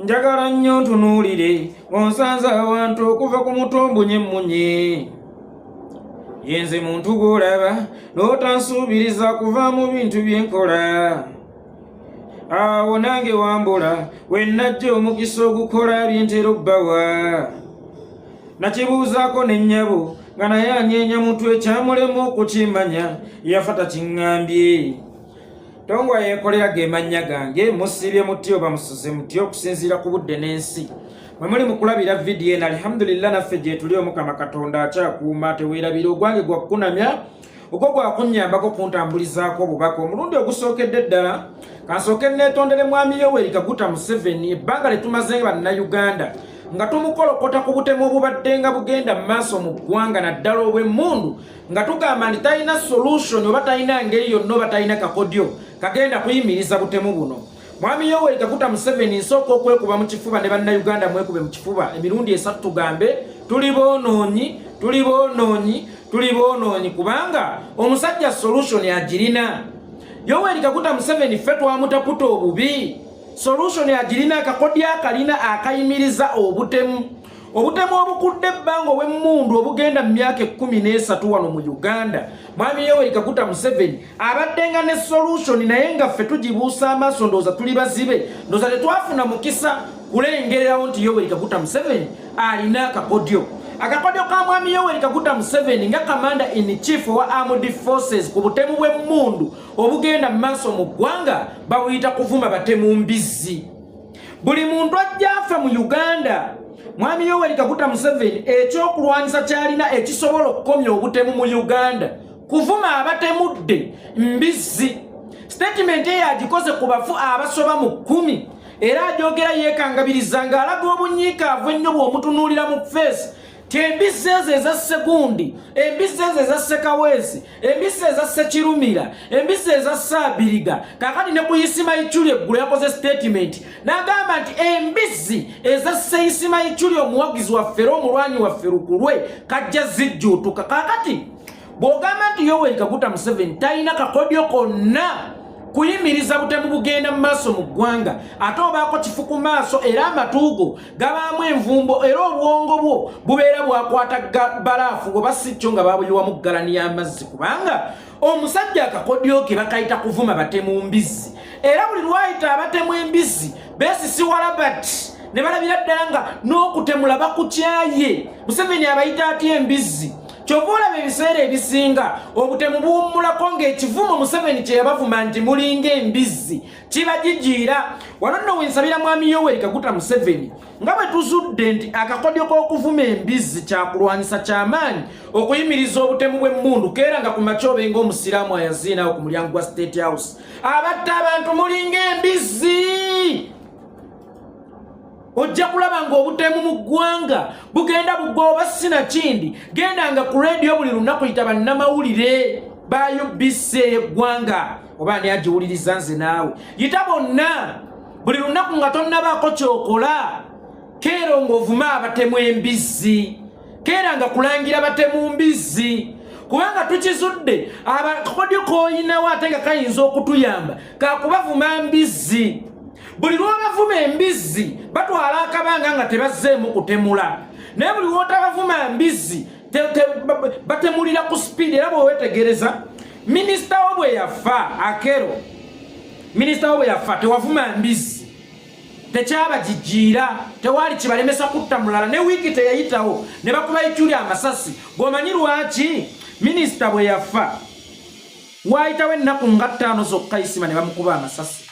njagala nnyo ntunuulire onsanze awantu okuva ku mutombo nyemmunye yenze muntu gw'olaba n'otansuubiriza kuva mu bintu byenkola awo nange wambula we najja omukisa ogukola byentera obbawa nakibuuzaako ne nnyabo nga naye anyeenya mutwe kyamulemu okukimanya yafa takiŋŋambye. Tongwa Yekolera ge mannya gange, musibye muti oba musuze muti okusinziira ku budde n'ensi. Mwe muli mu kulabira vidiyo eno, alhamdulillah naffe gye tuli Omukama Katonda akyakuuma teweerabira ogwange gwa kukunamya ogwo gwakunnyambako kuntambulizaako obubaka omulundi ogusookedde ddala. Kansooke neetondere mwami Yoweri Kaguta Museveni ebbanga lye tumaze bannayuganda nga tumukolokota ku butemu obubadde nga bugenda mu maaso mu ggwanga naddala obw'emmundu nga tugamba nti talina solution oba talina ngeri yonna oba talina kakodyo kagenda kuyimiriza butemu buno. Mwami Yoweri Kaguta Museveni nsooka okwekuba mu kifuba ne bannayuganda mwekube mu kifuba emirundi esatu tugambe tuli boonoonyi tuli boonoonyi tuli boonoonyi kubanga omusajja solution agirina. Yoweri Kaguta Museveni ffe twamutaputa obubi solution agirina akakodya akalina akayimiriza obutemu obukudde ebbanga obw'emmundu obugenda mu myaka 13 wano mu Uganda. Mwami Yoweri Kaguta Museveni abaddenga ne solution naye nga ffe tugibuusa amaaso ndowooza tuli bazibe ndowooza tetwafuna mukisa kulengererawo nti Yoweri Kaguta Museveni alina akakodyo. Akakodyo ka mwami Yoweri Kaguta Museveni nga Commander in Chief wa Armed Forces ku butemu bw'emmundu obugenda mu maaso mu ggwanga bawuyita kuvuma batemu mbizzi. Buli muntu ajja afa mu Uganda mwami Yoweri Kaguta Museveni ekyokulwanyisa kyalina ekisobola okukomya obutemu mu Uganda kuvuma abatemudde mbizzi. Statement eyo agikoze ku bafu abasoba mu 10 era agyogera yeekangabiriza ng'alaga obunyiikaavu ennyo bw'omutunuulira mu face embizzi ezo eza Segundi, embizzi ezo eza Sekaweesi, embizzi eza Sekirumira, embizzi eza Saabiriga. Kakati ne ku Isima Ichuli eggulu yakoze statement n'agamba nti embizzi eza Isima Ichuli omuwagizi waffe era omulwanyi waffe Lukulwe kajja zijjuutuka. Kakati bw'ogamba nti Yoweri Kaguta Museveni talina kakodyo konna kuyimiriza butemu bugenda mu maaso mu ggwanga ate obaako kifu ku maaso era amatuugo gabaamu envumbo era obwongo bwo bubeera bwakwata balaafu oba si kyo nga babuyiwamu ggalani y'amazzi kubanga omusajja akakodyo ke bakayita kuvuma batemu mbizzi era buli lwayita abatemu embizzi beesisiwala bati ne balabira ddala nga n'okutemula bakukyaye. Museveni abayita atya embizzi kyova olaba ebiseera ebisinga obutemu buwummulako ng'ekivumo Museveni kye yabavuma nti mulinga embizzi kiba gigiira. Wano nno wensabira mwami Yoweri Kaguta Museveni nga bwe tuzudde nti akakodyo k'okuvuma embizzi kyakulwanyisa kyamaanyi okuyimiriza obutemu bw'emmundu keera nga ku makya obenga omusiraamu ayaziinawo ku mulyango gwa State House abatta abantu mulinga embizzi. Ojja kulaba ng'obutemu mu ggwanga bugenda buggwa oba sinakindi gendanga ku radio buli lunaku yita bannamawulire ba UBC eggwanga oba ani agiwuliriza nze naawe yita bonna buli lunaku nga tonnabaako kyokola keera ng'ovuma abatemu embizzi keera nga kulangira batemu mbizzi kubanga tukizudde akakodyo k'oyinawo ate nga kayinza okutuyamba kakubavuma mbizzi. Buli lw'abavuma embizzi batwala akabanga nga tebazzeemu kutemula naye buli lw'otabavuma mbizzi batemulira ku speed era bw'owetegereza minisita wo bwe yafa Akero minisita wo bwe yafa tewavuma mbizzi tekyabagijiira tewaali kibalemesa kutta mulala ne wiiki teyayitawo ne bakuba Ichuli amasasi. Bw'omanyi lwaki minisita bwe yafa waayitawo ennaku nga 5 zokka Isima ne bamukuba amasasi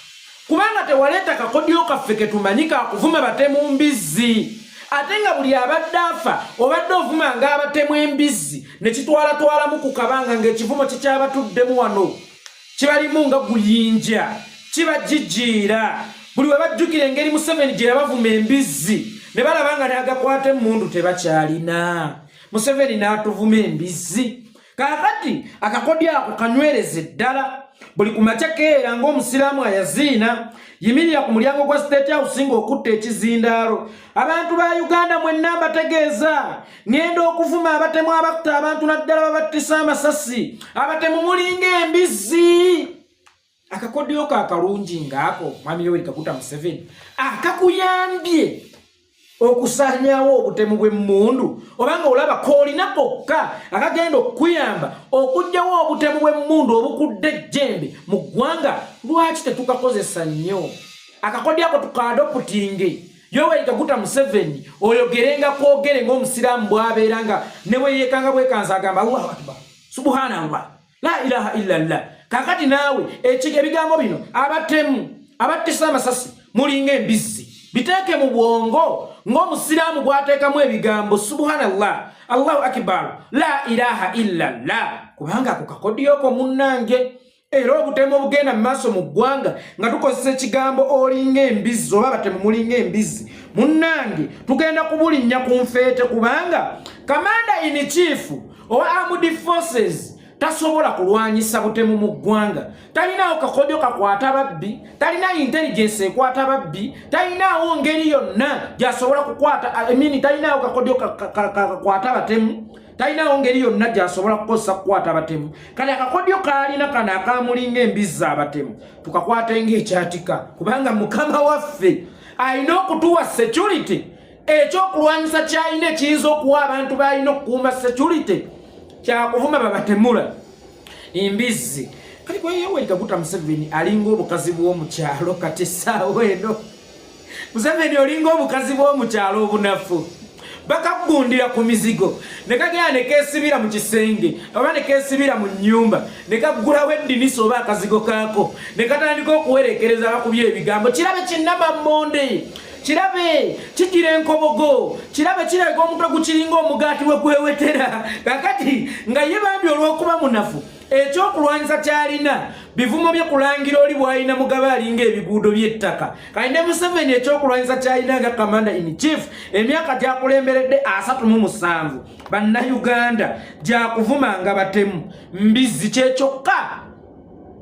kubanga tewaleeta kakodyo kaffe ke tumanyi kakuvuma batemu mbizzi ate nga buli abadde afa obadde ovuma ng'abatemu embizzi ne kitwalatwalamu ku kabanga ng'ekivumo kikyabatuddemu wano kibalimu nga guyinja kibagijiira. Buli we bajjukira engeri Museveni gye yabavuma embizzi ne balaba nga n'agakwata emmundu tebakyalina. Museveni n'atuvuma embizzi kakati akakodyo ako kanywereze ddala. Buli kumakya keera ng'omusiraamu ayaziina yimirira ku mulyango gwa State House ng'okutta ekizindaalo. Abantu ba Uganda mwenna mbategeeza ngenda okuvuma abatemu abakuta abantu naddala babattisa amasasi abatemu mulinga embizzi. akakodyo ka kalungi ngako mwami Yoweri Kaguta Museveni akakuyambye okusanyawo obutemu bw'emmundu obanga olaba koolina kokka akagenda okuyamba okujjawo obutemu bw'emmundu obukudde ejjembe mu ggwanga lwaki tetukakozesa nnyo akakodyo ako tukadoputinge Yoweri Kaguta Museveni oyogerenga kwogere ng'omusiraamu bw'abeera nga ne bwe yeekanga bwekanza agamba Allahu akbar subhanallah la ilaha illallah kakati naawe ebigambo bino abatemu abattisa amasasi mulinga embizzi biteeke mu bwongo ng'omusiraamu bw'ateekamu ebigambo subhanallah Allahu akbar la ilaha illallah kubanga ako kakodyoko munnange era obutemu obugenda mu maaso mu ggwanga nga tukozesa ekigambo olinga embizzi oba batemu mulinga embizzi munnange tugenda kubulinnya ku nfeete kubanga Commander in Chief owa Armed Forces tasobola kulwanyisa butemu mu ggwanga talinawo kakodyo kakwata babbi talina intelligence ekwata babbi talinawo ngeri yonna gyasobola kukwata talinawo kakodyo kakwata batemu talinawo ngeri yonna gyasobola kukozesa kukwata batemu kale akakodyo kalina kana akamulinga embizzi abatemu tukakwata ng'ekyatika kubanga mukama waffe alina okutuwa security ekyokulwanyisa kyalina ekiyinza okuwa abantu balina okukuuma security kyakuvuma babatemula embizzi kali kwa Yoweri Kaguta Museveni alinga obukazi bw'omukyalo kati essaawa eno Museveni olinga obukazi bw'omukyalo obunafu bakagundira ku mizigo ne kagenda ne keesibira mu kisenge oba ne keesibira mu nnyumba ne kaggulawo eddinisa oba akazigo kaako ne katandika okuwerekereza bakubye ebigambo kirabe kinnamammonde kirabe kigira enkobogo kirabe kiraga omutwe gukiringa omugaati we gwewetera kakati nga ye bambi olw'okuba munafu ekyokulwanyisa kyalina bivumo bye kulangira oli bwalina mugaba alinga ebiguudo by'ettaka kali ne Museveni ekyokulwanyisa kyalina nga Commander in Chief emyaka gyakulemberedde 37 bannayuganda gyakuvumanga batemu mbizzi kyekyokka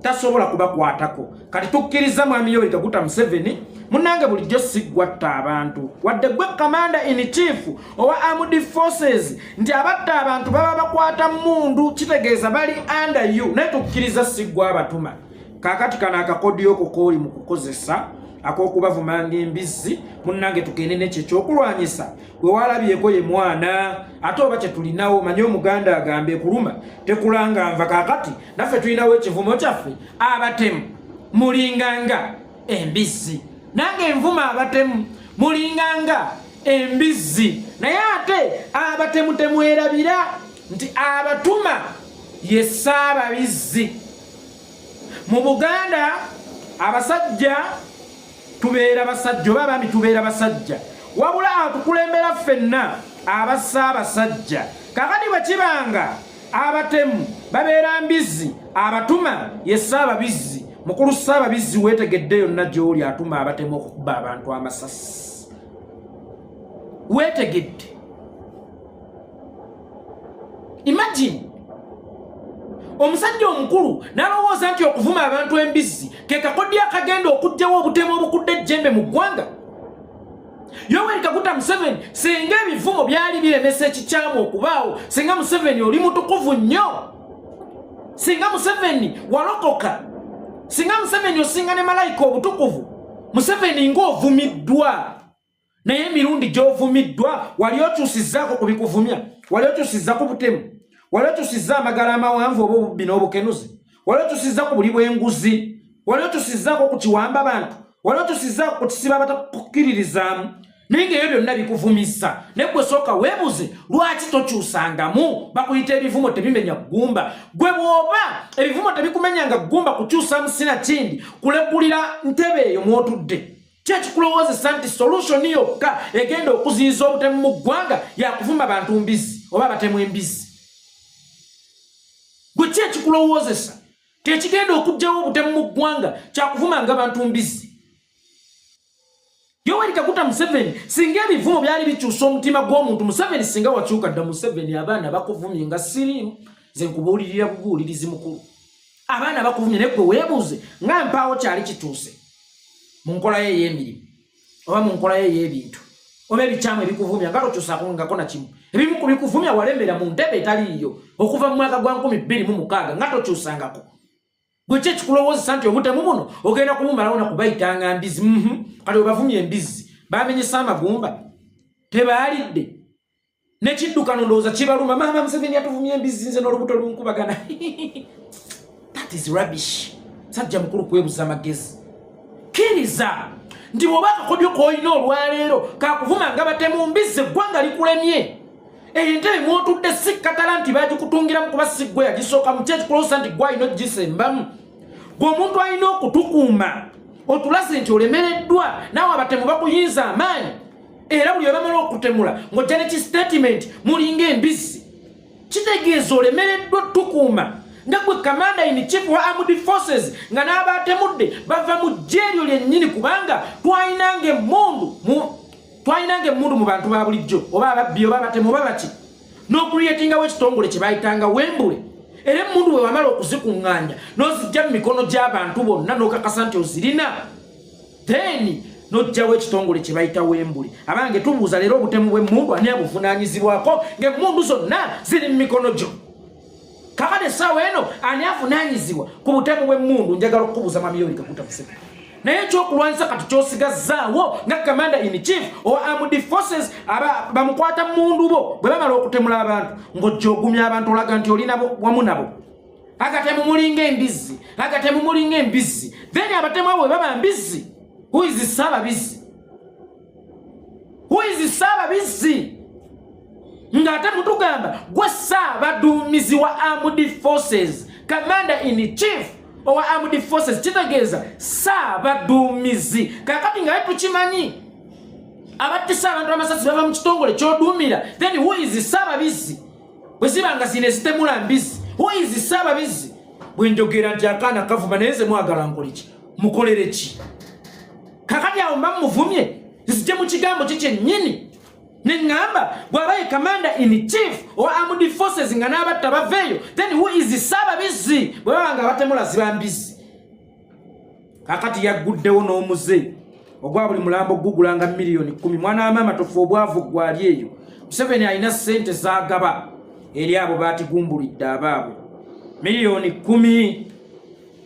tasobola kubakwatako kati tukkiriza mwami Yoweri Kaguta Museveni munnange bulijjo siggwatta abantu wadde gwe Commander in Chief owa Armed Forces nti abatta abantu baba bakwata mundu kitegeeza bali under you naye tukkiriza siggwa abatuma kakati kana akakodyo kokooli mu kukozesa ak'okubavumanga embizzi munnange tugende n'ekyo ekyokulwanyisa gwe walabyeko ye mwana ate oba kye tulinawo manye omuganda agambe kuluma tekulanga nva kakati naffe tulinawo ekivumo kyaffe abatemu mulinganga embizzi nange envuma abatemu mulinganga embizzi naye ate abatemu temwerabira nti abatuma ye Ssaababizzi mu Buganda abasajja tubeera basajja oba abaami tubeera basajja wabula atukulembera ffenna abassaabasajja kakati bwe kibanga abatemu babeera mbizzi abatuma ye Ssaababizzi mukulu Ssaababizzi weetegedde yonna gy'oli atuma abatemu okukuba abantu amasasi weetegedde imagine omusajja omukulu n'alowooza nti okuvuma abantu embizzi ke kakodyo akagenda okuggyawo obutemu obukudde ejjembe mu ggwanga Yoweri Kaguta Museveni singa ebivumo byali biremesa ekikyamu okubaawo singa Museveni oli mutukuvu nnyo singa Museveni walokoka singa Museveni osinga ne malayika obutukuvu Museveni ng'ovumiddwa naye emirundi gy'ovumiddwa wali okyusizzaako ku bikuvumya wali okyusizza ku butemu wali okyusizza amagala amawanvu oba obubbi n'obukenuzi wali okyusizza ku buli bw'enguzi wali okyusizzaako ku kiwamba abantu wali okyusizzaako ku kisiba batakukkiririzaamu naye ng'ebyo byonna bikuvumisa naye gwe sooka weebuze lwaki tokyusangamu bakuyita ebivumo tebimenya ggumba gwe bw'oba ebivumo tebikumenyanga ggumba kukyusamu sinakindi kulekulira ntebe eyo mw'otudde kyekikulowoozesa nti solution yokka egenda okuziyiza obutemu mu ggwanga yakuvuma bantu mbizzi oba batemu embizzi gwe kyekikulowoozesa tekigenda okuggyawo obutemu mu ggwanga kyakuvumanga bantu mbizzi Yoweri Kaguta Museveni singa ebivumo byali bikyusa omutima gw'omuntu Museveni singa wakyuka dda Museveni abaana bakuvumye nga siriimu ze nkubuulirira bubuulirizi mukulu abaana bakuvumye naye gwe weebuuze nga mpaawo kyali kituuse mu nkola ye ey'emirimu oba mu nkola ye ey'ebintu oba ebikyamu ebikuvumya nga tokyusaako ngako na kimu ebimu ku bikuvumya walembera mu ntebe etaliiyo okuva mu mwaka gwa 2006 nga tokyusangako gwe kye kikulowooza nti omutemu muno ogenda kumumalawo na kubayitanga mbizi kati webavumye embizi bamenyesa amagumba tebaalidde nekiddukano ndowooza kibaluma maama Museveni yatuvumye embizi nze n'olubuto lunkubagana that is rubbish sajja mukulu kwebuza amagezi kkiriza nti bw'oba akakodyo k'olina olwaleero kakuvuma nga batemu mbizi eggwanga likulemye entebe mwotudde si katala nti bagikutungiramu kuba si gwe yagisooka mu kyekikuloosa nti gwe alina ogisembamu gwe omuntu alina okutukuuma otulaze nti olemereddwa naawe abatemu bakuyinza amaanyi era buli webamala okutemula ng'ojja ne kistatement mulinga embizi kitegeeza olemereddwa tukuuma nga gwe commander in chief wa armed forces nga n'abatemudde bava mu jjeeryo lyennyini kubanga twalinanga emmundu mu bantu ba bulijjo oba ababbi oba abatemu oba baki n'okuliyetingawo ekitongole kye bayitanga wembule era emmundu bwe wamala okuzikuŋŋaanya n'ozijja mu mikono gy'abantu bonna n'okakasa nti ozirina then n'ojjawo ekitongole kye bayita wembule abange tubuuza leero obutemu bw'emmundu ani abuvunaanyizibwako ng'emmundu zonna ziri mu mikono gyo kakati essaawa eno ani avunaanyizibwa ku butemu bw'emmundu njagala okukubuuza mamiyoli Kaguta Museveni naye ekyokulwanyisa kati kyosigazzaawo nga commander in chief owa armed forces bamukwata mmundu bo bwe bamala okutemula abantu ng'ojja ogumya abantu olaga nti oli nabo wamu nabo agatemu mulinga embizi then abatemu abo bwe baba mbizi who is Ssaababizzi ng'ate mutugamba gwe Ssaabaduumizi wa armed forces commander in chief owa armed forces kitegeeza Ssaabaduumizi kakati nga tukimanyi abattisa abantu amasasi bava mu kitongole ky'oduumira then who is Ssaababizzi bwe ziba nga zino ezitemula mbizi who is Ssaababizzi bwe njogera nti akaana kavuma naye ze mwagala nkole ki mukolere ki kakati awo mba muvumye zijje mu kigambo kikyennyini neŋŋamba bw'abaye commander in chief owa armed forces nga n'abatta baveeyo then who is Ssaababizzi bwe baba nga batemula ziba mbizi kakati yagguddewo n'omuze ogwa buli mulambo gugulanga miliyoni 10 mwana wa maama tofu obwavu gwali eyo Museveni alina ssente z'agaba eri abo baatigumbulidde abaabo miliyoni 10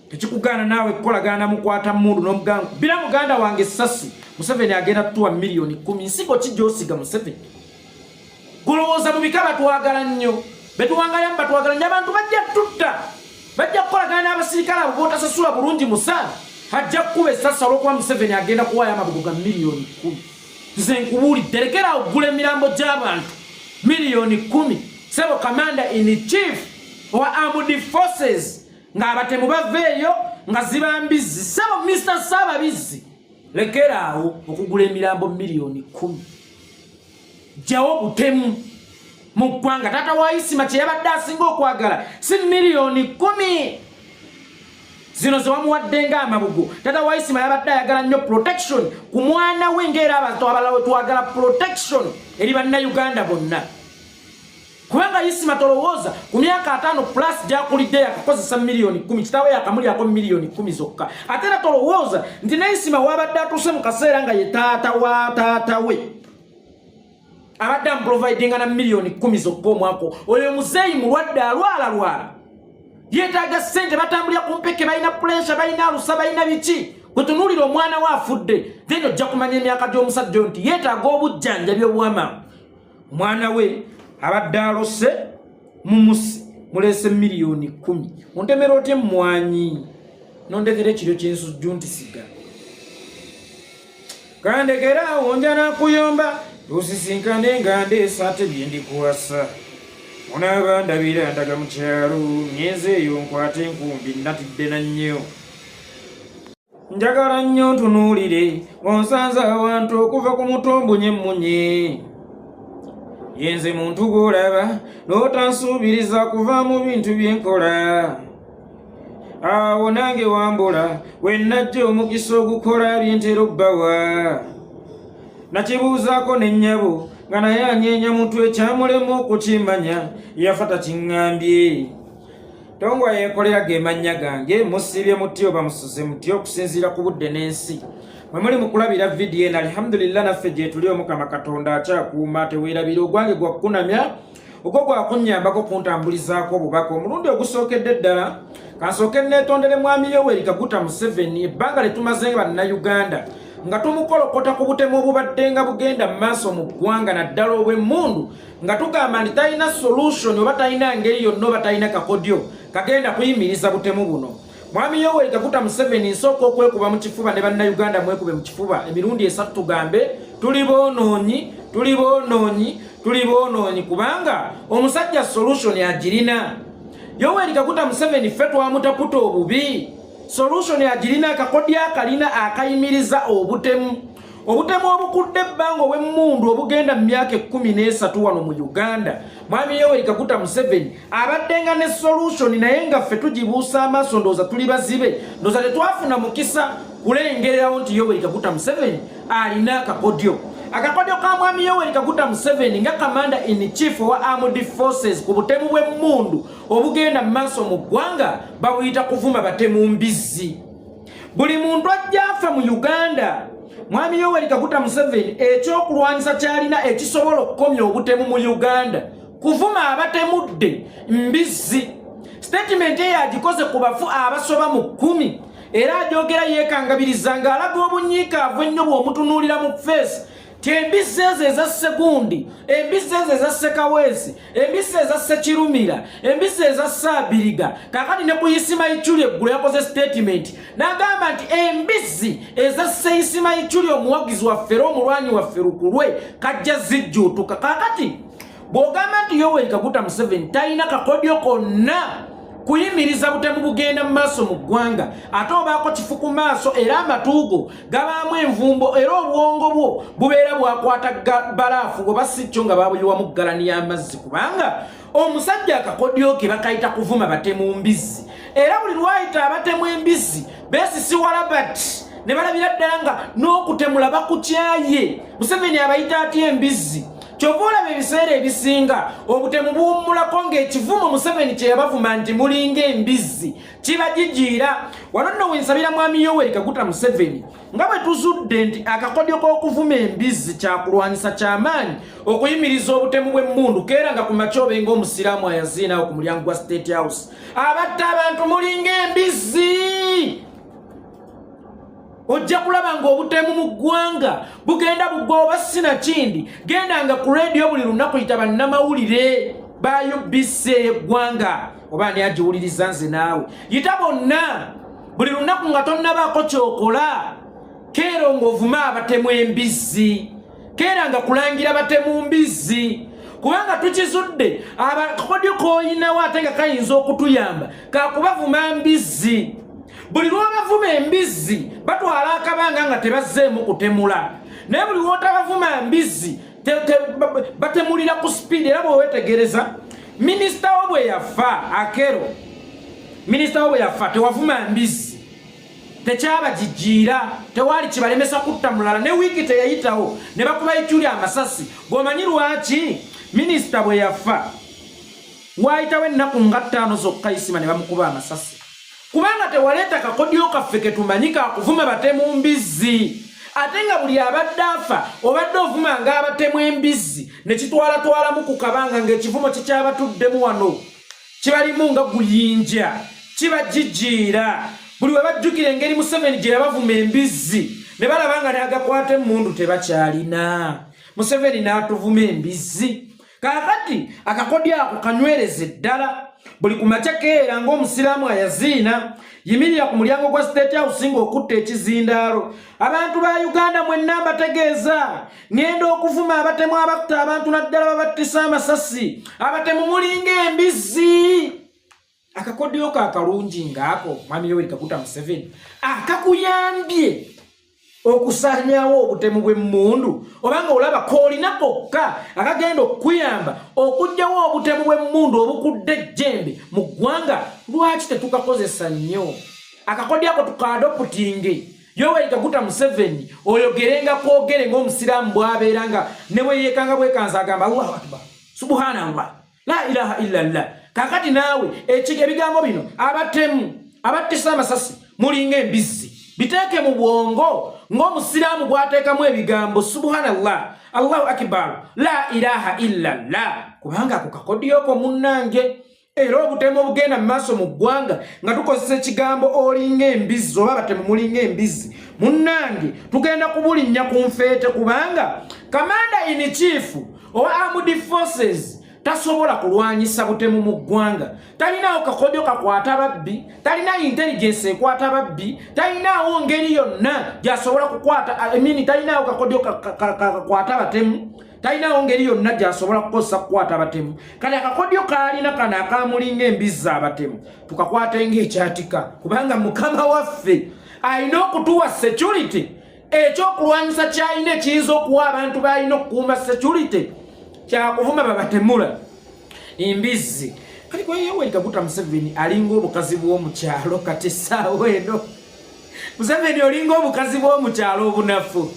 tekikugaana naawe kukolagana mukwata mmundu n'omuganga bila muganda wange essasi Museveni agenda tuwa miliyoni 10 nsigo ki gy'osiga Museveni kulowooza mubika batwagala nnyo betuwangayamu batwagala nnyo abantu bajja tutta bajja kukolagana n'abasirikale abo bootasasula bulungi musaala ajja kukuba essasi olw'okuba Museveni agenda kuwaayo amabugo ga miliyoni 10 nze nkubuulidde lekera ogula emirambo gy'abantu miliyoni 10 sebo commander in chief owa armed forces ng'abatemu baveeyo nga ziba mbizi sebo Mr. Ssaababizzi lekera awo okugula emirambo miliyoni 10 jawo butemu mu ggwanga taata wa Isima kye yabadde asinga okwagala si miliyoni 10 zino ze wamuwadde ng'amabugo taata wa Isima yabadde ayagala nnyo protection ku mwana we ng'era abantu abalala twagala protection eri bannayuganda bonna kubanga Isima tolowooza ku myaka 5 plus gyakulidde yakakozesa miliyoni 10 kitaawe yakamulyako miliyoni 10 zokka ate era tolowooza nti ne Isima wabadde atuuse mu kaseera nga ye taata wa taata we abadde amuprovidinga na miliyoni 10 zokka omwaka oyo muzeeyi mulwadde alwala yeetaaga ssente batambulira ku mpeke balina pressure balina alusa balina biki bwe tunuulira omwana we afudde then ojja kumanya emyaka gy'omusajja nti yeetaaga obujjanjabi obw'amaanyi omwana we abadde alose mumusi mulese miliyoni 10 ontemera otye mmwanyi nondekera ekiryo ky'ensujju nti siga kandekera wonja nakuyomba tusisinkane nga ndeesa ate bye ndikuwasa onaaba ndabira ndaga mu kyalo myezi eyo nkwate enkumbi natidde na nnyo njagala nnyo ntunuulire onsanze awantu okuva ku mutombo nyemmunye yenze muntu gw'olaba n'otansuubiriza kuva mu bintu bye nkola awo nange wambula we najja omukisa ogukola byentera obbawa nakibuuzaako ne nnyabo nga naye anyeenya mutwe kyamulemu okukimanya yafa takiŋŋambye Itongwa Yekolera ge mannya gange musibye muti oba musuze muti okusinziira ku budde n'ensi mwe muli mu kulabira vidiyo eno alhamdulillah naffe gye tuli Omukama Katonda akyakuuma teweerabira ogwange gwakukunamya ogwo gwakunnyambako kuntambulizaako obubaka omulundi ogusookedde ddala Kansoke netondere mwami Yoweri Kaguta Museveni ebbanga letumaze bannayuganda nga tumukolokota ku butemu obubadde nga bugenda mu maaso mu ggwanga naddala obw'emmundu nga tugamba nti talina solution oba talina ngeri yonna oba talina kakodyo kagenda kuyimiriza butemu buno. Mwami Yoweri Kaguta Museveni nsooka okwekuba mu kifuba ne bannayuganda mwekube mu kifuba emirundi esatu tugambe tuli boonoonyi kubanga omusajja solution agirina. Yoweri Kaguta Museveni ffe twamutaputa obubi solution agirina akakodya akalina akayimiriza obutemu obukudde ebbanga obw'emmundu obugenda mu myaka 13 wano mu Uganda. Mwami Yoweri Kaguta Museveni abaddenga ne solution naye nga ffe tugibuusa amaaso ndowooza tuli bazibe ndowooza tetwafuna mukisa kulengererawo nti Yoweri Kaguta Museveni alina akakodyo. Akakodyo ka mwami Yoweri Kaguta Museveni nga Commander in Chief wa Armed Forces ku butemu bw'emmundu obugenda mu maaso mu ggwanga bawuyita kuvuma batemu mbizzi. Buli muntu ajja afa mu Uganda mwami Yoweri Kaguta Museveni ekyokulwanyisa kyalina ekisobola okukomya obutemu mu Uganda kuvuma abatemudde mbizzi. Statement ye agikoze ku bafu abasoba mu 10 era ajogera yeekangabiriza ng'alaga obunyiikaavu ennyo bw'omutunuulira mu face embizzi ezo eza Segundi, embizzi ezo eza Sekawesi, embizzi eza Sekirumira, embizzi eza Saabiriga. Kakati ne Kuyisima Ichuli eggulu yakoze statement n'agamba nti embizzi eza Seyisima Ichuli omuwagizi waffe era omulwanyi waffe Lukulwe kajja zijjuutuka. Kakati bw'ogamba nti Yoweri Kaguta Museveni talina kakodyo konna kuyimiriza butemu bugenda mu maaso mu ggwanga ate obaako kifu ku maaso era amatuugo gabaamu envumbo era obwongo bwo bubeera bwakwata balaafu oba si kyo nga babuyiwamu ggalani y'amazzi kubanga omusajja akakodyo ke bakayita kuvuma batemu mbizzi era buli lwayita abatemu embizzi beesisiwala bati ne balabira ddala nga n'okutemula bakukyaye. Museveni abayita atya embizzi kyovula ebiseera ebisinga obutemu buwummulako ng'ekivumo Museveni kye yabavuma nti mulinga embizzi kibagijiira. Wano nno wensabira mwami Yoweri Kaguta Museveni nga bwe tuzudde nti akakodyo k'okuvuma embizzi kyakulwanyisa kyamaanyi okuyimiriza obutemu bw'emmundu keera nga ku makya obenga omusiraamu ayaziinawo ku mulyango gwa State House abatta abantu mulinga embizzi. Ojja kulaba nga obutemu mu ggwanga bugenda bugoba sinakindi gendanga ku radio buli lunaku yita bannamawulire ba UBC eggwanga oba ani agiwuliriza nze naawe yita bonna buli lunaku nga tonnabaako kyokola keera ng'ovuma abatemu embizzi keera nga kulangira batemu mbizzi kubanga tukizudde akakodyo k'oyinawo ate nga kayinza okutuyamba kakubavuma mbizzi. Buli lw'abavuma embizzi batwala akabanga nga tebazzeemu kutemula naye buli lw'otabavuma mbizzi batemulira ku speed. Era bwewetegereza minisita wo bwe yafa Akero, minisita wo bwe yafa tewavuma mbizzi tekyabagijiira tewaali kibalemesa kutta mulala ne wiiki teyayitawo ne bakuba Ichuli amasasi. Gwomanyi lwaki minisita bwe yafa waayitawo ennaku nga 5 zokka Isima ne bamukuba amasasi kubanga tewaleeta kakodyo kaffe ke tumanyi kakuvuma batemu mbizzi ate nga buli abadde afa obadde ovuma ng'abatemu embizzi ne kitwalatwalamu ku kabanga ng'ekivumo kikyabatuddemu wano kibalimu nga guyinja kibagijiira. Buli we bajjukira engeri Museveni gye yabavuma embizzi ne balaba nga n'agakwata emmundu tebakyalina. Museveni n'atuvuma embizzi kakati akakodyo ako kanywereze ddala. Buli kumakya keera ng'omusiraamu ayaziina yimirira ku mulyango gwa State House ng'okutta ekizindaalo. Abantu ba Uganda mwenna mbategeeza ngenda okuvuma abatemu abakuta abantu naddala babattisa amasasi abatemu mulinga embizzi. Akakodyo akalungi ng'ako mwami Yoweri Kaguta Museveni akakuyambye okusaanyaawo obutemu bw'emmundu obanga olaba koolina kokka akagenda okuyamba okuggyawo obutemu bw'emmundu obukudde ejjembe mu ggwanga. Lwaki tetukakozesa nnyo akakodyo ako tukadoputinge? Yoweri Kaguta Museveni oyogerenga kwogere ng'omusiraamu bw'abeera nga ne bwe yeekanga bwekanza agamba Allahu Akbar Subhanallah la ilaha illallah. Kakati naawe ebigambo bino abatemu abattisa amasasi mulinga embizzi biteeke mu bwongo ng'omusiraamu bw'ateekamu ebigambo Subhanallah Allahu Akbar la ilaha illallah kubanga ako kakodyo ko munnange era obutemu obugenda mu maaso mu ggwanga nga tukozesa ekigambo olinga embizzi oba abatemu mulinga embizzi munnange tugenda kubulinnya ku nfeete kubanga Commander in Chief owa Armed Forces tasobola kulwanyisa butemu mu ggwanga. Talinawo kakodyo kakwata babbi, talina intelligence ekwata babbi, talinawo ngeri yonna gyasobola kukwata talinawo kakodyo kakwata batemu, talinawo ngeri yonna gyasobola kukozesa kukwata abatemu. Kale akakodyo kalina kana akamulinga embizzi abatemu tukakwate ng'ekyatika kubanga Mukama waffe alina okutuwa security. Ekyokulwanyisa kyalina ekiyinza okuwa abantu balina okukuuma security kyakuvuma babatemula embizzi. Kati kwa Yoweri Kaguta Museveni alinga obukazi bw'omukyalo kati essaawa eno. Museveni olinga obukazi bw'omukyalo obunafu.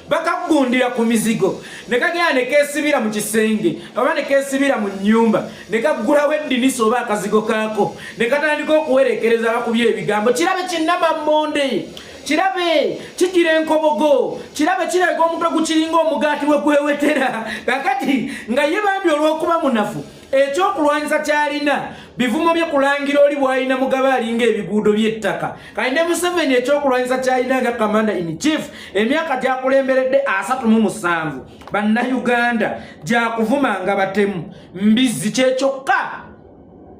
Bakakugundira ku mizigo ne kagenda ne keesibira mu kisenge oba ne keesibira mu nnyumba ne kagulawo eddinisa oba akazigo kaako ne katandika okuwerekereza bakubye ebigambo. Kirabe kinnamammonde, kirabe kigira enkobogo, kirabe kiraga omutwe gukiringa omugaati we gwewetera. Kakati nga ye bambi olw'okuba munafu ekyokulwanyisa kyalina bivumo bye kulangira oli bwalina mugaba alinga ebiguudo by'ettaka. Kali ne Museveni ekyokulwanyisa kyalina nga Commander in Chief emyaka gyakulemberedde 37 bannayuganda gyakuvuma nga batemu mbizzi kyekyokka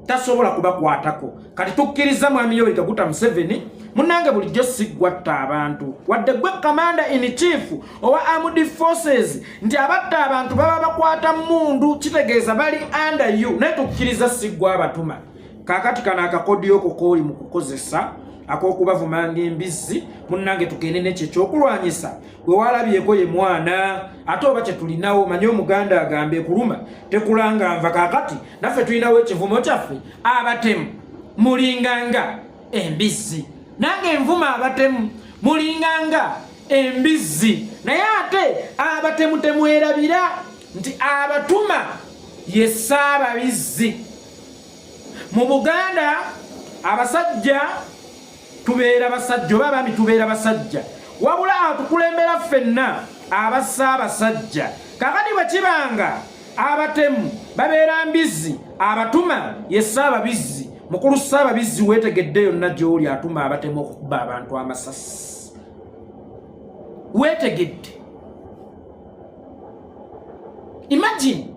tasobola kubakwatako. Kati tukkiriza mwami Yoweri Kaguta Museveni munange bulijjo siggwatta abantu wadde gwe Commander in Chief owa Armed Forces nti abatta abantu baba bakwata mundu kitegeeza bali under you naye tukkiriza siggwa abatuma. Kakati kana akakodyo kokooli mu kukozesa ak'okubavumanga embizzi munnange tugende n'ekyo ekyokulwanyisa gwe walabyeko ye mwana ate oba kye tulinawo manye omuganda agambe kuluma tekulanga nva. Kakati naffe tulinawo ekivumo kyaffe abatemu mulinganga embizzi, nange envuma abatemu mulinganga embizzi. Naye ate abatemu temwerabira nti abatuma ye Ssaababizzi. Mu Buganda abasajja tubeera basajja oba abaami tubeera basajja wabula atukulembera ffenna Abassaabasajja. Kakati bwe kibanga abatemu babeera mbizzi abatuma ye Ssaababizzi. Mukulu Ssaababizzi weetegedde yonna gy'oli atuma abatemu okukuba abantu amasasi. Weetegedde. Imagine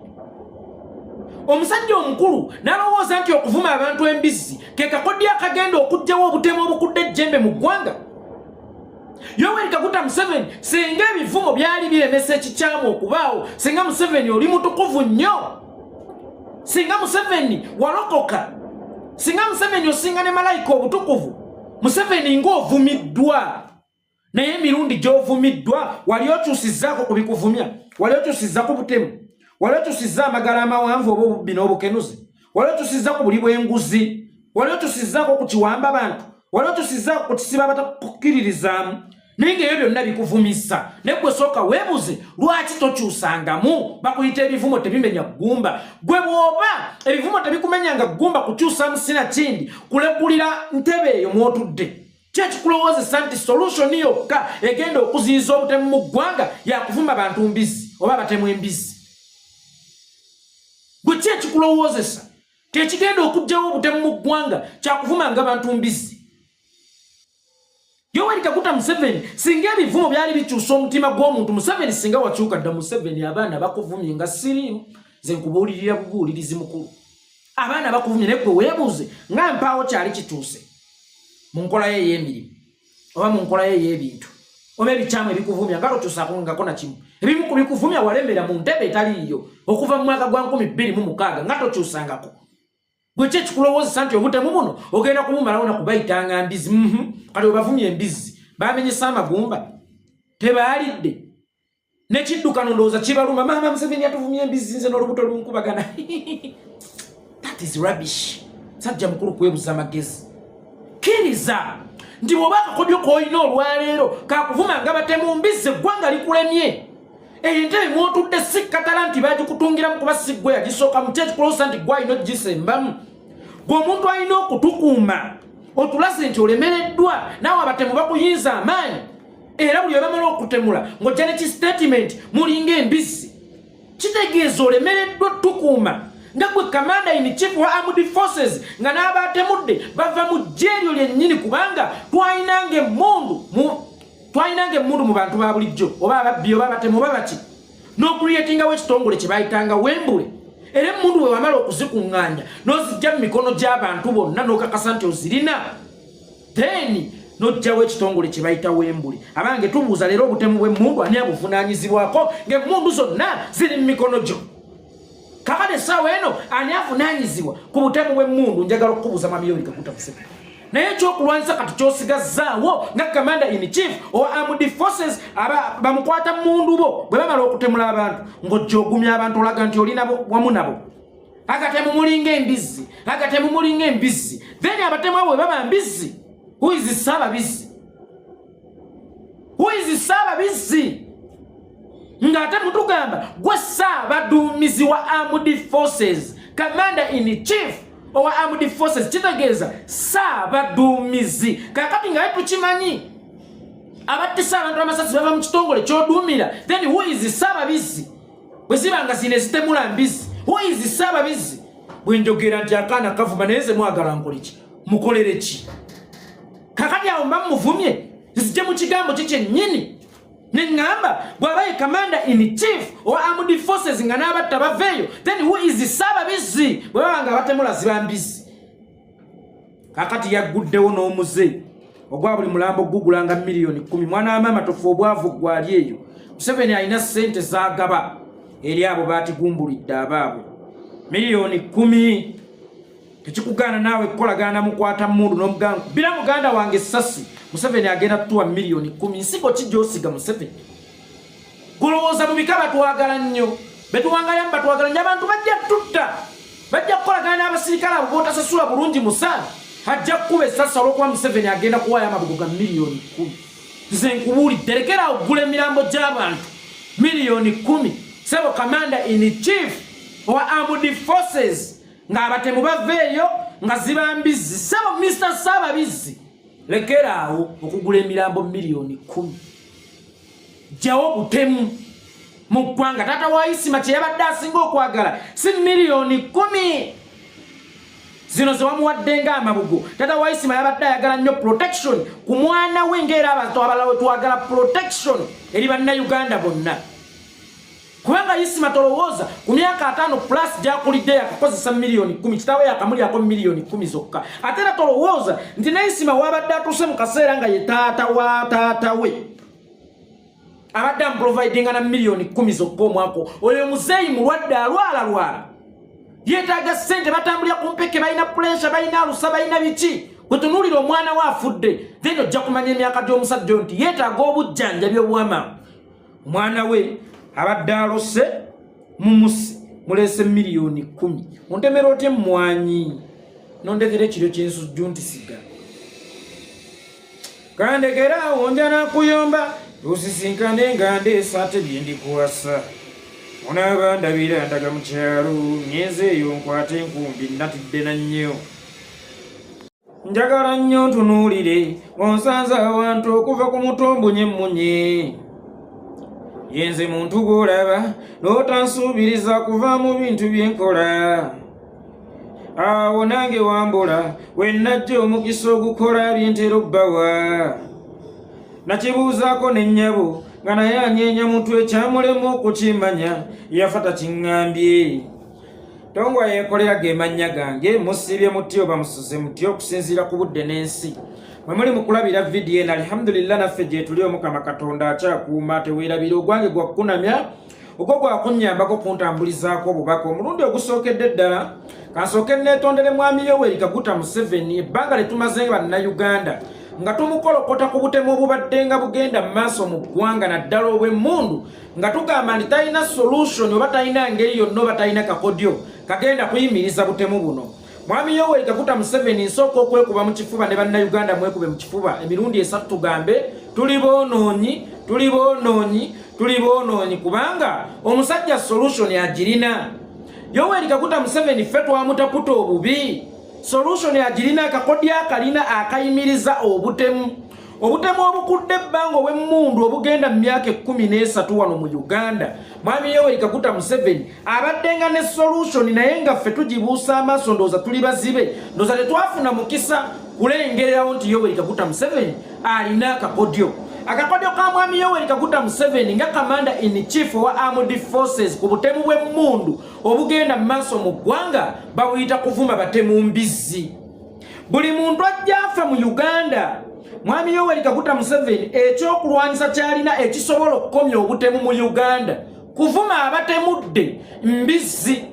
omusajja omukulu n'alowooza nti okuvuma abantu embizzi ke kakodyo akagenda okuggyawo obutemu obukudde ejjembe mu ggwanga. Yoweri Kaguta Museveni singa ebivumo byali biremesa ekikyamu okubaawo, singa Museveni oli mutukuvu nnyo, singa Museveni walokoka, singa Museveni osinga ne malayika obutukuvu, Museveni ng'ovumiddwa. Naye emirundi gy'ovumiddwa wali okyusizzaako ku bikuvumya, wali okyusizza ku butemu, wali okyusizza amagala amawanvu oba obubbi n'obukenuzi, wali okyusizza ku buli bw'enguzi, wali okyusizzaako ku kiwamba abantu, wali okyusizzaako ku kisiba abatakukkiririzaamu. Naye ng'ebyo byonna bikuvumisa. Naye gwe sooka weebuze lwaki tokyusangamu? Bakuyita ebivumo tebimenya ggumba. Gwe bw'oba ebivumo tebikumenyanga ggumba kukyusamu sinakindi kulekulira ntebe eyo mw'otudde. Kyekikulowoozesa nti solution yokka egenda okuziyiza obutemu mu ggwanga yakuvuma bantu mbizzi oba abatemu embizzi. Gwe kyekikulowoozesa tekigenda okuggyawo obutemu mu ggwanga kyakuvumanga bantu mbizzi. Yoweri Kaguta Museveni singa ebivumo byali bikyusa omutima gw'omuntu, Museveni singa wakyuka dda Museveni abaana bakuvumye nga siriimu ze nkubuulirira bubuulirizi mukulu. Abaana bakuvumye naye gwe weebuuze nga mpaawo kyali kituuse mu nkola ye ey'emirimu oba mu nkola ye ey'ebintu oba ebikyamu ebikuvumya nga tokyusaako ngako na kimu. Ebimu ku bikuvumya walemera mu ntebe etaliiyo okuva mu mwaka gwa 2026 nga tokyusangako. Gwe kyekikulowoozesa nti obutemu buno ogenda kumumalawo na kubayitanga mbizi. Kati webavumye embizzi bamenyesa amagumba tebaalidde nekiddukano ndowooza kibaluma. Maama Museveni yatuvumye embizzi nze n'olubuto lunkubagana. That is rubbish. Sajja mukulu kwebuza magezi. Kkiriza nti bw'oba akakodyo k'olina olwaleero kakuvuma nga batemu mbizzi eggwanga likulemye. Entebe mw'otudde si katala nti bagikutungiramu kuba si ggwe yagisooka mu kyekikulowoozesa nti ggwe alina ogisembamu. Gwe omuntu alina okutukuuma otulaze nti olemereddwa naawe abatemu bakuyinza amaanyi era buli obamala okutemula ng'ojja ne kistatement mulinga embizzi kitegeeza olemereddwa tukuuma ngabwe commander in chief wa armed forces nga n'abatemudde bava mu jeryo lyennyini kubanga twayinange mundu mu bantu ba bulijjo oba ababbi oba abatemu oba baki n'okuliyetingawo ekitongole kye bayitanga Wembule era mundu we wamala okuzikuŋŋaanya n'ozijja mu mikono gy'abantu bonna n'okakasa nti ozirina then n'ojjawo ekitongole kye bayita Wembule. Abange tubuuza leero obutemu bw'emmundu ani abuvunaanyizibwako ng'emmundu zonna ziri mu mikono gyo. Kakati essaawa eno ani avunaanyizibwa ku butemu bw'emmundu? Njagala okukubuuza Mwami Yoweri Kaguta Museveni. Naye ekyokulwanyisa kati ky'osigazzaawo nga commander in chief owa armed forces bamukwata mundu bo bwe bamala okutemula abantu ng'ojja ogumya abantu olaga nti oli nabo wamu nabo. Agatemu mulinga embizzi, agatemu mulinga embizzi. Then abatemu abo bwe baba mbizzi. Who is the Sababizi? Who is the Sababizi? Ngate mutugamba gwe Sabaduumizi wa armed forces, commander in chief owa armed forces, kitegeeza Sabaduumizi. Kakati nga tukimanyi abattisa abantu amasasi bava mu kitongole ky'oduumira, then who is the Sababizi? Bwe zibanga zine zitemula mbizi, who is the Sababizi? Bwe njogera nti akaana kavuma naye ze mwagala nkole ki? Mukolere ki? Kakati awo mba muvumye zije mu kigambo kyennyini ne ngamba bw'abaye commander in chief owa armed forces nga n'abatta baveeyo, then who is the Sababizi bwe babanga batemula ziba mbizi. Kakati yagguddewo n'omuze ogwa buli mulambo gugulanga miliyoni 10. Mwana wa maama tofu obwavu gwali eyo. Museveni alina ssente z'agaba eri abo baatigumbulidde abaabo miliyoni 10. Tekikugaana naawe kukolagana mukwata mundu n'omuganga bila muganda wange sasi. Museveni agenda tuwa miliyoni 10. Nsigo kijosiga Museveni. Kulowooza mu bikaba twagala nnyo. Betuwangayamba twagala nnyo. Abantu bajja tutta. Bajja kukolagana n'abasirikale abo bootasasula bulungi musaala. Hajja kuba essasi olw'okuba Museveni agenda kuwaayo amabugo ga miliyoni 10. Nze nkubuulidde lekera ogula emirambo gy'abantu miliyoni 10. Sebo commander in chief owa armed forces nga abatemu baveeyo nga ziba mbizi. Sebo Mr. Sababizi lekera awo okugula emirambo miliyoni 10. Jawo butemu mu ggwanga. Taata wa Isima kye yabadde asinga okwagala si miliyoni 10 zino ze wamuwaddenga amabugo. Taata wa Isima yabadde ayagala nnyo protection ku mwana we ng'era abantu abalala twagala protection eri bannayuganda bonna. Kubanga Isima tolowooza ku myaka 5 plus gyakulidde yakakozesa miliyoni 10, kitawe yakamulyako miliyoni 10 zokka. Ate era tolowooza nti ne Isima wabadde atuuse mu kaseera nga ye taata wa taata we abadde amuprovidinga na miliyoni 10 zokka omwaka. Oyo muzeeyi mulwadde alwala yeetaaga ssente, batambulira ku mpeke, balina pressure, balina alusa, balina biki. Bwe tunuulira omwana we afudde then ojja kumanya emyaka gy'omusajja nti yeetaaga obujjanjabi obw'amaanyi. Omwana we abadde alose mumusi mulese miliyoni 10. Ontemera otya mmwanyi nondekera ekiro ky'ensujju nti siga kandekerawo njana kuyomba lusisinkane nga ndeesa ate byendikuwasa onaaba ndabira ndaga mu kyalo nyeze eyo nkwate enkumbi natidde na nnyo. Njagala nnyo ntunuulire onsanze awantu okuva ku mutombo nyemmunye. Yenze muntu gw'olaba n'otansuubiriza kuva mu bintu byenkola. Awo nange wambula we najja omukisa ogukola byentera obbawa. Nakibuuzaako ne nnyabo nga naye anyeenya mutwe kyamulema okukimanya yafa takiŋŋambye. Itongwa Yekolera ge mannya gange, musibye muti oba musuze muti okusinziira ku budde n'ensi. Mwe muli mu kulabira vidiyo eno alhamdulillah naffe gye tuli Omukama Katonda akyakuuma teweerabira ogwange gwa kukunamya ogwo gwakunnyambako kuntambulizaako obubaka. Omulundi ogusookedde ddala kansooke neetondere Mwami Yoweri Kaguta Museveni ebbanga lye tumaze bannayuganda nga tumukolokota ku butemu obubadde nga bugenda mu maaso mu ggwanga naddala obw'emmundu nga tugamba nti talina solution oba talina ngeri yonna oba talina kakodyo kagenda kuyimiriza butemu buno. Mwami Yoweri Kaguta Museveni nsooka okwekuba mu kifuba ne bannayuganda mwekube mu kifuba emirundi 3 tugambe tuli boonoonyi kubanga omusajja solution agirina. Yoweri Kaguta Museveni ffe twamutaputa obubi, solution agirina akakodya akalina akayimiriza obutemu. obutemu obukudde ebbanga obw'emmundu obugenda mu myaka 13 wano mu Uganda mwami Yoweri Kaguta Museveni abaddenga ne solution naye nga ffe tugibuusa amaaso ndowooza tuli bazibe ndowooza tetwafuna mukisa kulengererawo nti Yoweri Kaguta Museveni alina akakodyo ka mwami Yoweri Kaguta Museveni nga Commander in Chief wa Armed Forces ku butemu bw'emmundu obugenda mu maaso mu ggwanga babuyita kuvuma batemu mbizzi. Buli muntu ajja afa mu Uganda mwami Yoweri Kaguta Museveni ekyokulwanyisa kyalina ekisobola okukomya obutemu mu Uganda kuvuma abatemudde mbizzi.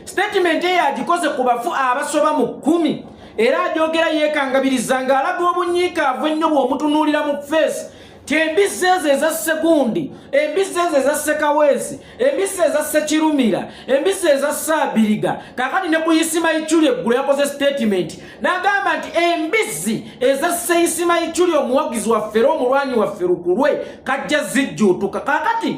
Statement yagikoze ku bafu abasoba mu 10 era ajogera yeekangabiriza ng'alaga obunyiikaavu ennyo bw'omutunuulira mu face embizzi ezo eza Segundi, embizzi ezo eza Sekawezi, embizzi eza Sekirumira, embizzi eza Saabiriga. Kakati ne Kuyisima Ichuli eggulu yakoze statement n'agamba nti embizzi eza Seyisima Ichuli omuwagizi waffe era omulwanyi waffe Lukulwe kajja zijjuutuka. Kakati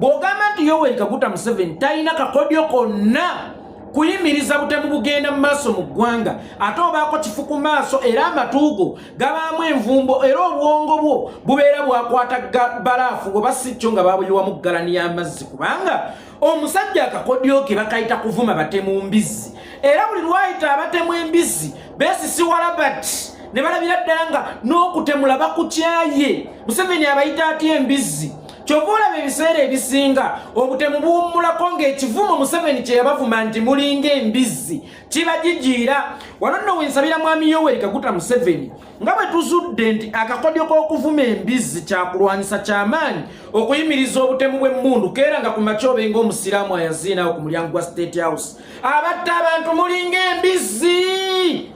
bw'ogamba nti Yoweri Kaguta Museveni talina kakodyo konna kuyimiriza butemu bugenda mu maaso mu ggwanga ate obaako kifu ku maaso era amatuugo gabaamu envumbo era obwongo bwo bubeera bwakwata balaafu oba si kyo nga babuyiwamu ggalani y'amazzi kubanga omusajja akakodyo ke bakayita kuvuma batemu mbizzi era buli lwayita abatemu embizzi beesisiwala bati ne balabira ddala nga n'okutemula bakukyaye. Museveni abayita atya embizzi kyovula ebiseera ebisinga obutemu buwummulako ng'ekivumo Museveni kye yabavuma nti mulinga embizzi kibagijiira. Wano nno wensabira mwami Yoweri Kaguta Museveni nga bwe tuzudde nti akakodyo k'okuvuma embizzi kyakulwanyisa ky'amaanyi okuyimiriza obutemu bw'emmundu keera nga ku makyobe ng'omusiraamu ayaziinawo ku mulyango gwa State House abatta abantu mulinga embizzi.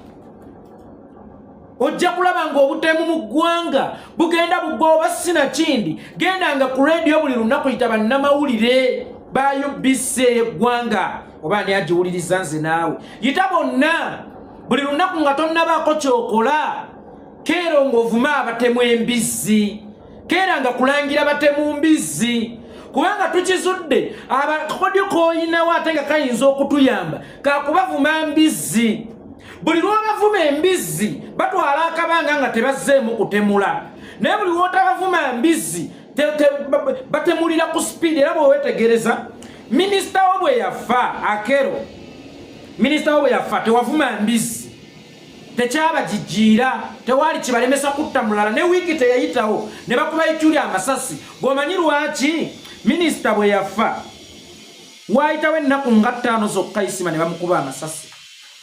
Ojja kulaba nga obutemu mu ggwanga bugenda bugoba sinakindi gendanga ku radio buli lunaku yita bannamawulire bayubbise eggwanga oba ani agiwuliriza nze naawe yita bonna buli lunaku nga tonnabaako kyokola keera ng'ovuma abatemu embizzi keera nga kulangira batemu mbizzi kubanga tukizudde akakodyo k'oyinawo ate nga kayinza okutuyamba kakubavuma mbizzi. Buli lw'abavuma embizzi batwala akabanga nga tebazzeemu kutemula naye buli lw'otabavuma mbizzi batemulira ku speed. Era bwewetegereza minisita wo bwe yafa Akero, minisita wo bwe yafa tewavuma mbizzi tekyabagijiira tewali kibalemesa kutta mulala ne wiiki teyayitawo ne bakuba Ichuli amasasi. Gwomanyi lwaki minisita bwe yafa waayitawo ennaku nga 5 zokka Isima ne bamukuba amasasi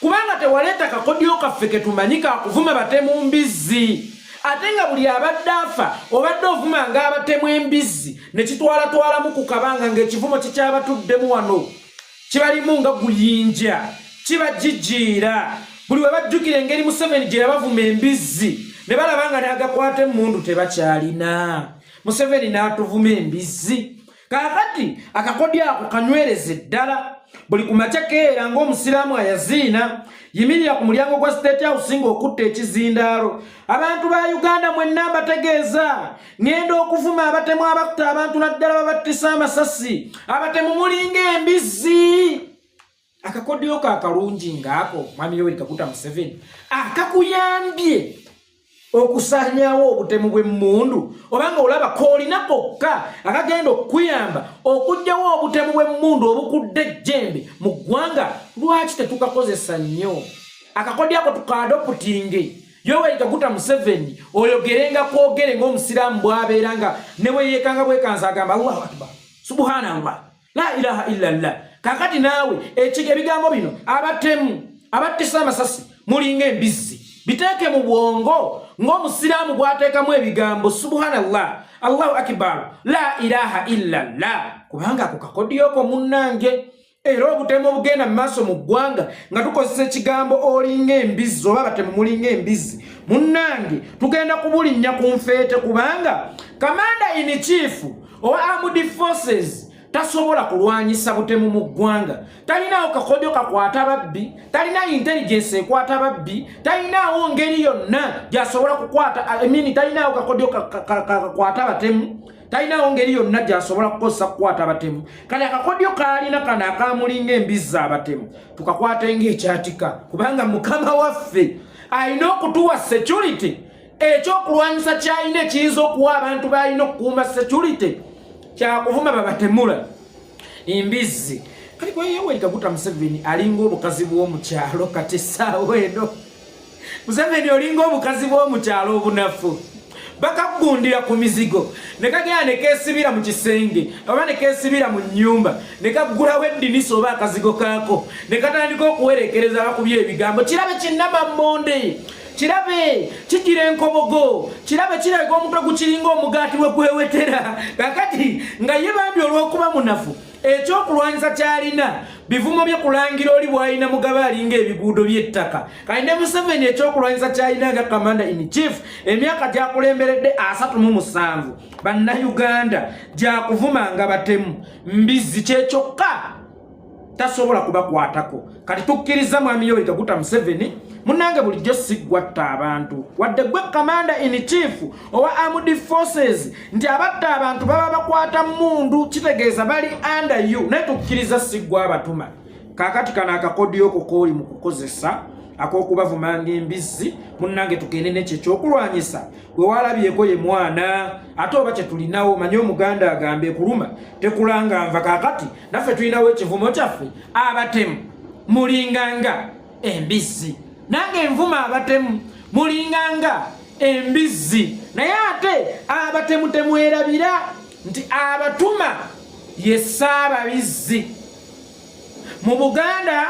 kubanga tewaleeta kakodyo kaffe ke tumanyi kakuvuma batemu mbizzi ate nga buli abadde afa obadde ovuma ng'abatemu embizzi ne kitwalatwalamu ku kabanga ng'ekivumo kikyabatuddemu wano kibalimu nga guyinja kibagijiira. Buli we bajjukira engeri Museveni gye yabavuma embizzi ne balaba nga n'agakwata emmundu tebakyalina. Museveni n'atuvuma embizzi kakati akakodyo ako kanywereze ddala. Buli kumakya keera ng'omusiraamu ayaziina yimirira ku mulyango gwa State House ng'okutta ekizindaalo. Abantu ba Uganda mwenna mbategeeza ngenda okuvuma abatemu abakuta abantu naddala babattisa amasasi abatemu mulinga embizzi. Akakodyo akalungi ng'ako mwami Yoweri Kaguta Museveni akakuyambye okusaanyaawo obutemu bw'emmundu obanga olaba koolina kokka akagenda okuyamba okuggyawo obutemu bw'emmundu obukudde ejjembe mu ggwanga. Lwaki tetukakozesa nnyo akakodyo ako tukadoputinge? Yoweri Kaguta Museveni oyogerenga kwogere ng'omusiraamu bw'abeera nga ne bwe yeekanga bwekanza agamba Allahu Akbar Subhanallah la ilaha illallah. Kakati naawe ebigambo bino abatemu abattisa amasasi mulinga embizzi biteeke mu bwongo ng'omusiraamu bw'ateekamu ebigambo Subhanallah Allahu Akbar la ilaha illallah kubanga ako kakodyoko munnange. Era obutemu obugenda mu maaso mu ggwanga nga tukozesa ekigambo olinga embizzi oba batemu mulinga embizzi munnange tugenda kubulinnya ku nfeete kubanga Commander in Chief owa Armed Forces tasobola kulwanyisa butemu mu ggwanga. Talinawo kakodyo kakwata babbi, talina intelligence ekwata babbi, talinawo ngeri yonna gyasobola kukwata talinawo kakodyo kakwata batemu, talinawo ngeri yonna gyasobola kukozesa kukwata batemu. Kale akakodyo kalina kana akamulinga embizzi abatemu tukakwata ng'ekyatika kubanga Mukama waffe alina okutuwa security ekyokulwanyisa kyalina ekiyinza okuwa abantu balina okukuuma security kyakuvuma babatemula embizzi. Kati kwe Yoweri Kaguta Museveni alinga obukazi bw'omukyalo kati essaawa eno. Museveni olinga obukazi bw'omukyalo obunafu. Bakagundira ku mizigo ne kagenda ne keesibira mu kisenge oba ne keesibira mu nnyumba ne kaggulawo eddinisa oba akazigo kaako ne katandika okuwerekereza abakubye ebigambo. Kirabe kinnamammonde, kirabe kigira enkobogo, kirabe kiraga omutwe gukiringa omugaati we gwewetera. Kakati nga ye bambi olw'okuba munafu ekyokulwanyisa kyalina bivumo bye kulangira oli bwalina mugaba alinga ebiguudo by'ettaka. Kayinde Museveni ekyokulwanyisa kyalina nga Commander in Chief emyaka gyakulemberedde 37 bannayuganda gyakuvuma nga batemu mbizzi kyekyokka tasobola kubakwatako. Kati tukkiriza mwami Yoweri Kaguta Museveni munange bulijjo siggwatta abantu wadde gwe Commander in Chief owa Armed Forces nti abatta abantu baba bakwata mundu kitegeeza bali under you naye tukkiriza siggwa abatuma. Kakati kana akakodyo kokooli mu kukozesa ak'okubavumanga embizzi munnange tugende n'ekyo ekyokulwanyisa gwe walabyeko ye mwana ate oba kye tulinawo manye omuganda agambe kuluma tekulanga nva. Kakati naffe tulinawo ekivumo kyaffe abatemu mulinganga embizzi nange envuma abatemu mulinganga embizzi naye ate abatemu temwerabira nti abatuma ye Ssaababizzi. Mu Buganda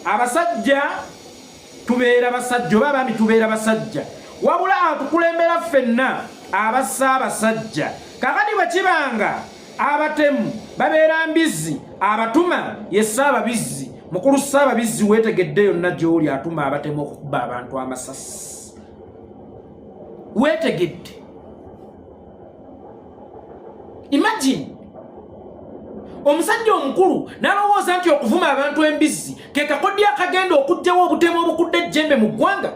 abasajja tubeera basajja oba abami tubeera basajja wabula atukulembera ffenna Abassaabasajja. Kakati bwe kibanga abatemu babeera mbizzi abatuma ye Ssaababizzi. Mukulu Ssaababizzi weetegedde yonna gy'oli atuma abatemu okukuba abantu amasasi. Weetegedde. Imagine omusajja omukulu n'alowooza nti okuvuma abantu embizzi ke kakodyo akagenda okugyawo obutemu obukudde ejjembe mu ggwanga.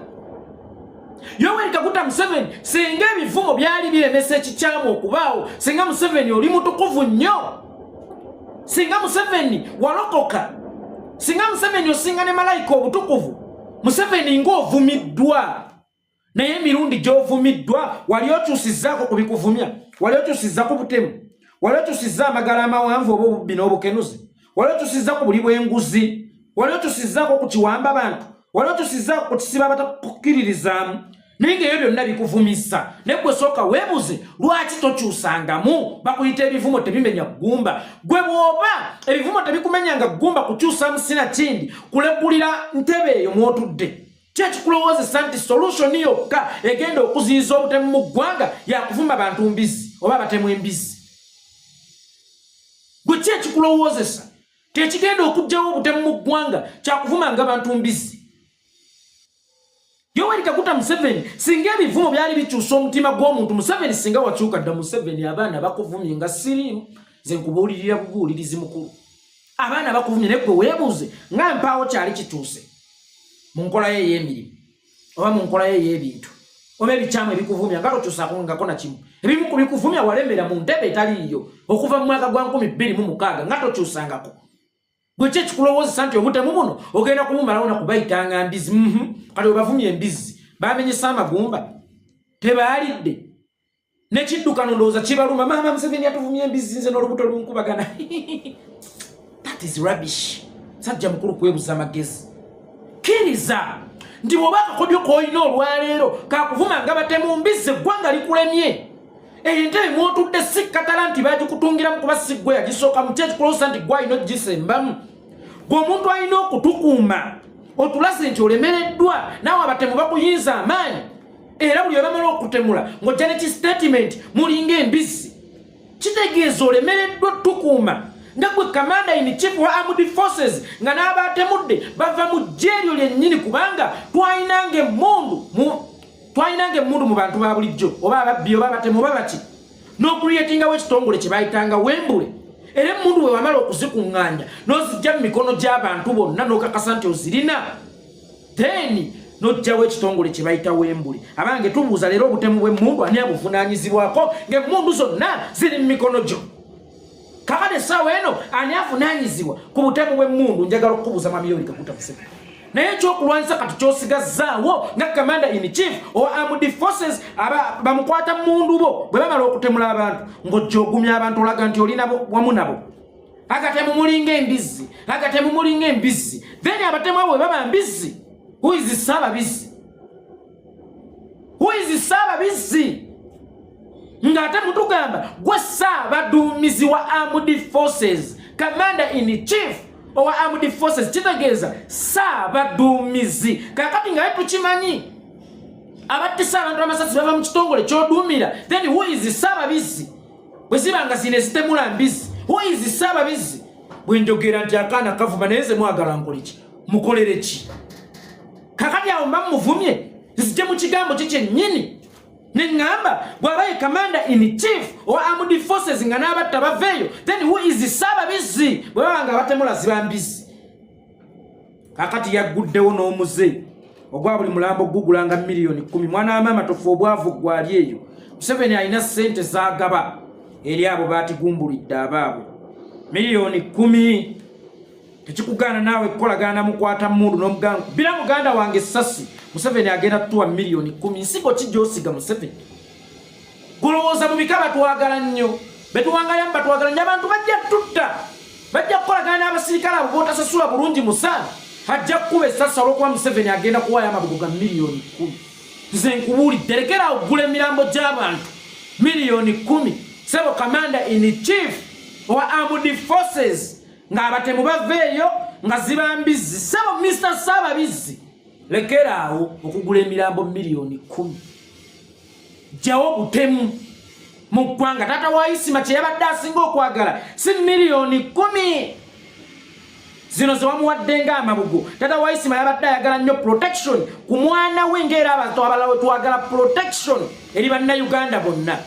Yoweri Kaguta Museveni singa ebivumo byali biremesa ekikyamu okubaawo, singa Museveni oli mutukuvu nnyo, singa Museveni walokoka, singa Museveni osinga ne malayika obutukuvu, Museveni ng'ovumiddwa. Naye emirundi gy'ovumiddwa wali okyusizzaako ku bikuvumya, wali okyusizza ku butemu, wali okyusizza amagala amawanvu oba obubbi n'obukenuzi, wali okyusizza ku buli bw'enguzi, wali okyusizzaako ku kiwamba bantu, wali okyusizzaako ku kisiba abatakukkiririzaamu. Naye ng'ebyo byonna bikuvumisa naye gwe sooka weebuze lwaki tokyusangamu. Bakuyita ebivumo tebimenya ggumba. Gwe bw'oba ebivumo tebikumenyanga ggumba kukyusamu sinakindi kulekulira ntebe eyo mw'otudde. Kyekikulowoozesa nti solution yokka egenda okuziyiza obutemu mu ggwanga yakuvuma bantu mbizzi oba abatemu embizzi. Gwe kyekikulowoozesa tekigenda okugyawo obutemu mu ggwanga kyakuvumanga abantu mbizzi. Yoweri Kaguta Museveni singa ebivumo byali bikyusa omutima gw'omuntu, Museveni singa wakyuka dda Museveni abaana bakuvumye nga siriimu ze nkubuulirira bubuulirizi mukulu. Abaana bakuvumye naye gwe weebuuze nga mpaawo kyali kituuse mu nkola ye ey'emirimu oba mu nkola ye ey'ebintu oba ebikyamu ebikuvumya nga tokyusaako ngako na kimu. Ebimu ku bikuvumya walemera mu ntebe etaliiyo okuva mu mwaka gwa 2026 nga tokyusangako. Gwe kyekikulowoozesa nti obutemu buno ogenda kubumalawo na kubayitanga mbizzi. Kati webavumye embizzi bamenyesa amagumba tebaalidde nekiddukano ndowooza kibaluma. Maama Museveni yatuvumye embizzi nze n'olubuto lunkubagana. That is rubbish. Sajja mukulu kwebuza amagezi. Kkiriza nti bw'oba akakodyo k'olina olwaleero kakuvuma nga batemu mbizzi eggwanga likulemye. Entebe mw'otudde si katala nti bagikutungiramu kuba si ggwe yagisooka mu kyekikulowoozesa nti ggwe alina ogisembamu. Gwe omuntu alina okutukuuma otulaze nti olemereddwa naawe abatemu bakuyinza amaanyi era buli obamala okutemula ng'ojja ne kistatement mulinga embizzi kitegeeza olemereddwa tukuuma. Nga gwe Commander in Chief wa Armed Forces nga n'abatemudde bava mu ggye eryo lyennyini kubanga twalinanga emmundu mu bantu ba bulijjo oba ababbi oba abatemu oba baki n'okuliyetingawo ekitongole kye bayitanga wembule. Era emmundu bwe wamala okuzikuŋŋaanya n'ozijja mu mikono gy'abantu bonna n'okakasa nti ozirina then n'ojjawo ekitongole kye bayita wembule. Abange tubuuza leero obutemu bw'emmundu ani abuvunaanyizibwako ng'emmundu zonna ziri mu mikono gyo. Kakati essaawa eno ani avunaanyizibwa ku butemu bw'emmundu? Njagala okubuuza mwami Yoweri Kaguta Museveni. naye ekyokulwanyisa kati kyosigazzaawo nga commander in chief or armed forces bamukwata mundu bo bwe bamala okutemula abantu ng'ojja ogumya abantu olaga nti olina wamu nabo agatemu mulinga embizzi agatemu mulinga embizzi then abatemu abo bwe baba mbizzi who is Saababizzi ng'ate mutugamba gwe Saabaduumizi wa armed forces commander in chief or armed forces kitegeeza Saabaduumizi kakati nga tukimanyi abattisa abantu amasasi bava mu kitongole ky'oduumira then who is Saababizzi bwe ziba nga zine zitemula mbizzi who is Saababizzi bwe njogera nti akaana kavuma naye ze mwagala nkoleki mukolere ki kakati awo mba muvumye zije mu kigambo kikyennyini neŋŋamba bw'abaye commander in chief or armed forces nga n'abatta baveeyo then who is Saababizzi bwe baba nga batemula ziba mbizzi kakati yagguddewo n'omuze ogwa buli mulambo gugulanga miliyoni 10 mwana wa maama tofu obwavu gwali eyo Museveni alina ssente z'agaba eri abo baatigumbulidde abaabo miliyoni 10 tekikugaana naawe kukolagana mukwata mundu n'omuganga bila muganda wange sasi Museveni agenda tuwa miliyoni 10 nsigo kijosiga Museveni golowooza mu bikaba twagala nnyo betuwangayamba twagala nnyo abantu bajja tutta bajja kukolagana n'abasirikale abo bootasasula bulungi musaala hajja kuba essasa olw'okuba Museveni agenda kuwaayo amabugo ga miliyoni 10 nze nkubuulidde lekera ogula emirambo gy'abantu miliyoni 10 sebo commander in chief or armed forces ng'abatemu baveeyo nga ziba mbizzi sebo Mr. Saababizzi lekera awo okugula emirambo miliyoni 10 jawo butemu mu ggwanga taata wa Isima kye yabadde asinga okwagala si miliyoni 10 zino ze wamuwadde ng'amabugo taata wa Isima yabadde ayagala nnyo protection ku mwana we ng'era abantu abalala we twagala protection eri bannayuganda bonna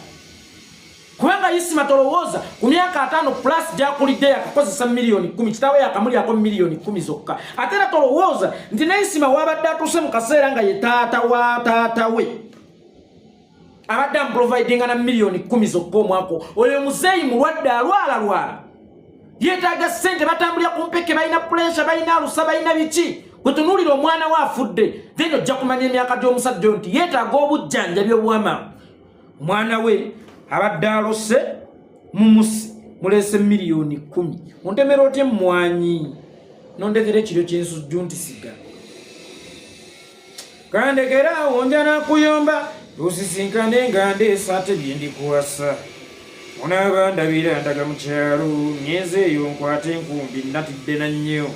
kubanga Isima tolowooza ku myaka 5 plus gyakulidde yakakozesa miliyoni 10 kitaawe yakamulyako miliyoni 10 zokka ate era tolowooza nti ne Isima wabadde atuuse mu kaseera nga ye taata wa taata we abadde amuprovidinga na miliyoni 10 zokka omwako oyo muzeeyi mulwadde alwala yeetaaga ssente batambulira ku mpeke balina pressure balina alusa balina biki bwe tunuulira omwana we afudde then ojja kumanya emyaka gy'omusajja oyo nti yeetaaga obujjanjabi obw'amaanyi omwana we abadde alose mumusi mulese miliyoni 10 ontemera otye mwanyi nondekera ekiro ky'ensujju nti siga kandekerawo nja nakuyomba lusisinkane nga ndeesa ate bye ndikuwasa onaaba ndabira ndaga mu kyalo nyenze eyo nkwate enkumbi natidde na nnyo